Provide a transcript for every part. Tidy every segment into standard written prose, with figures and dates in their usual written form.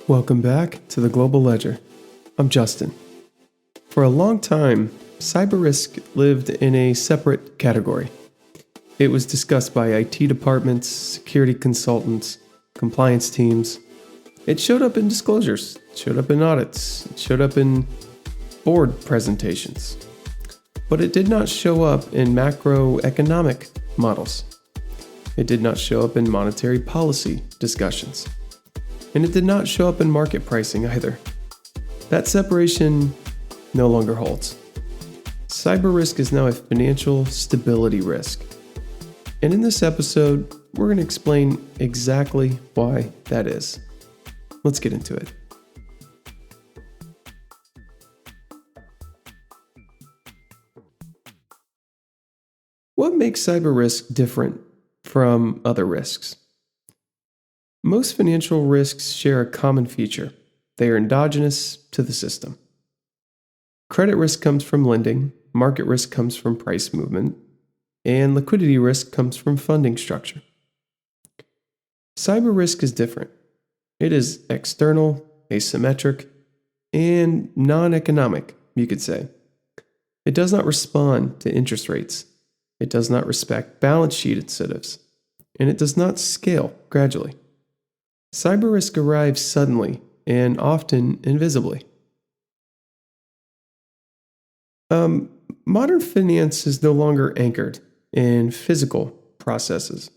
Welcome back to the Global Ledger. I'm Justin. For a long time, cyber risk lived in a separate category. It was discussed by IT departments, security consultants, compliance teams. It showed up in disclosures, it showed up in audits, it showed up in board presentations. But it did not show up in macroeconomic models. It did not show up in monetary policy discussions. And it did not show up in market pricing either. That separation no longer holds. Cyber risk is now a financial stability risk. And in this episode, we're going to explain exactly why that is. Let's get into it. What makes cyber risk different from other risks? Most financial risks share a common feature. They are endogenous to the system. Credit risk comes from lending, market risk comes from price movement, and liquidity risk comes from funding structure. Cyber risk is different. It is external, asymmetric, and non-economic, you could say. It does not respond to interest rates. It does not respect balance sheet incentives, and it does not scale gradually. Cyber risk arrives suddenly and often invisibly. Modern finance is no longer anchored in physical processes.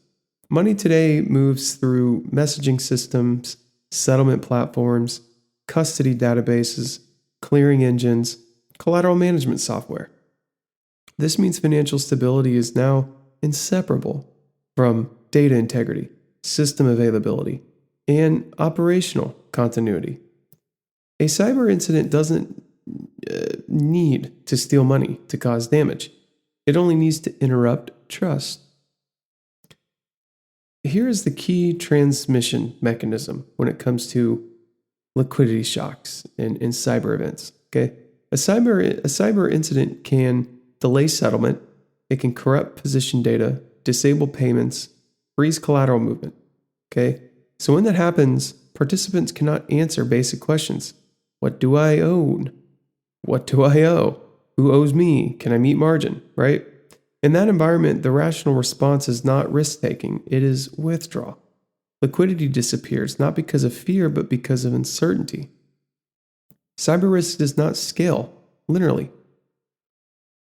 Money today moves through messaging systems, settlement platforms, custody databases, clearing engines, collateral management software. This means financial stability is now inseparable from data integrity, system availability, and operational continuity. A cyber incident doesn't need to steal money to cause damage. It only needs to interrupt trust. Here is the key transmission mechanism when it comes to liquidity shocks and cyber events. Okay, a cyber incident can delay settlement, it can corrupt position data, disable payments, freeze collateral movement. Okay, so when that happens, participants cannot answer basic questions. What do I own? What do I owe? Who owes me? Can I meet margin? Right? In that environment, the rational response is not risk-taking, it is withdrawal. Liquidity disappears, not because of fear, but because of uncertainty. Cyber risk does not scale linearly.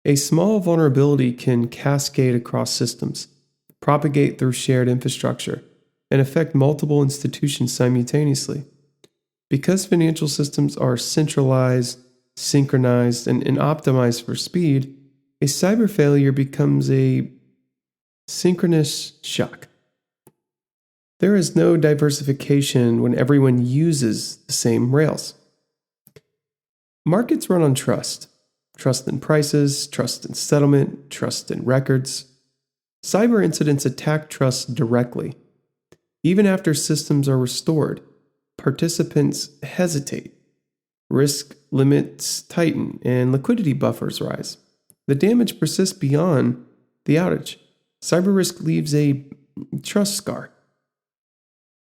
A small vulnerability can cascade across systems, propagate through shared infrastructure, and affect multiple institutions simultaneously. Because financial systems are centralized, synchronized, and optimized for speed, a cyber failure becomes a synchronous shock. There is no diversification when everyone uses the same rails. Markets run on trust. Trust in prices, trust in settlement, trust in records. Cyber incidents attack trust directly. Even after systems are restored, participants hesitate. Risk limits tighten and liquidity buffers rise. The damage persists beyond the outage. Cyber risk leaves a trust scar.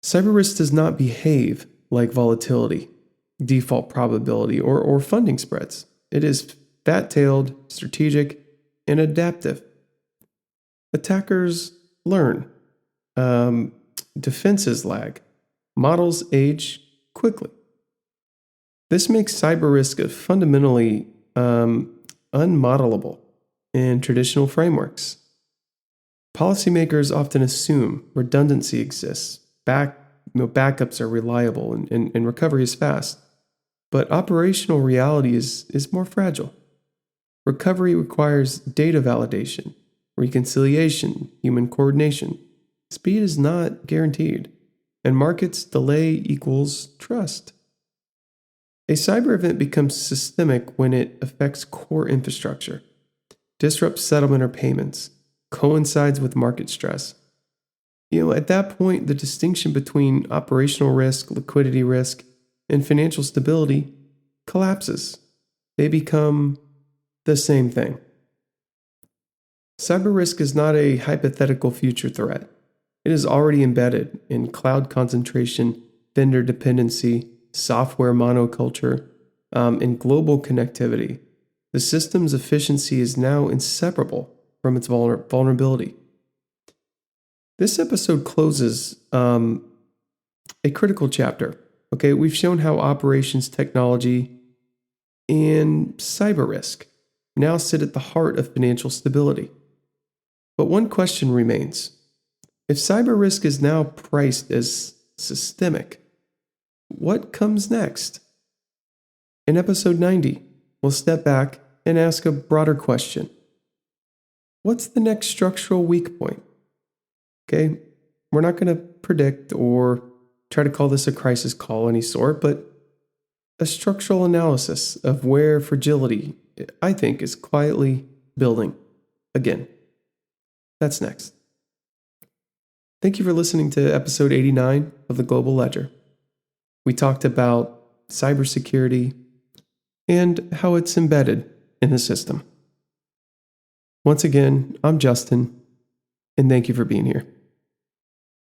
Cyber risk does not behave like volatility, default probability, or funding spreads. It is fat-tailed, strategic, and adaptive. Attackers learn. Defenses lag. Models age quickly. This makes cyber risk fundamentally unmodelable in traditional frameworks. Policymakers often assume redundancy exists, backups are reliable, and recovery is fast. But operational reality is more fragile. Recovery requires data validation, reconciliation, human coordination. Speed is not guaranteed, and markets delay equals trust. A cyber event becomes systemic when it affects core infrastructure, disrupts settlement or payments, coincides with market stress. At that point, the distinction between operational risk, liquidity risk, and financial stability collapses. They become the same thing. Cyber risk is not a hypothetical future threat. It is already embedded in cloud concentration, vendor dependency, software monoculture, and global connectivity, the system's efficiency is now inseparable from its vulnerability. This episode closes a critical chapter. Okay, we've shown how operations technology and cyber risk now sit at the heart of financial stability. But one question remains. If cyber risk is now priced as systemic, what comes next? In episode 90, we'll step back and ask a broader question. What's the next structural weak point? Okay, we're not going to predict or try to call this a crisis call any sort, but a structural analysis of where fragility, I think, is quietly building again. That's next. Thank you for listening to episode 89 of the Global Ledger. We talked about cybersecurity and how it's embedded in the system. Once again, I'm Justin, and thank you for being here.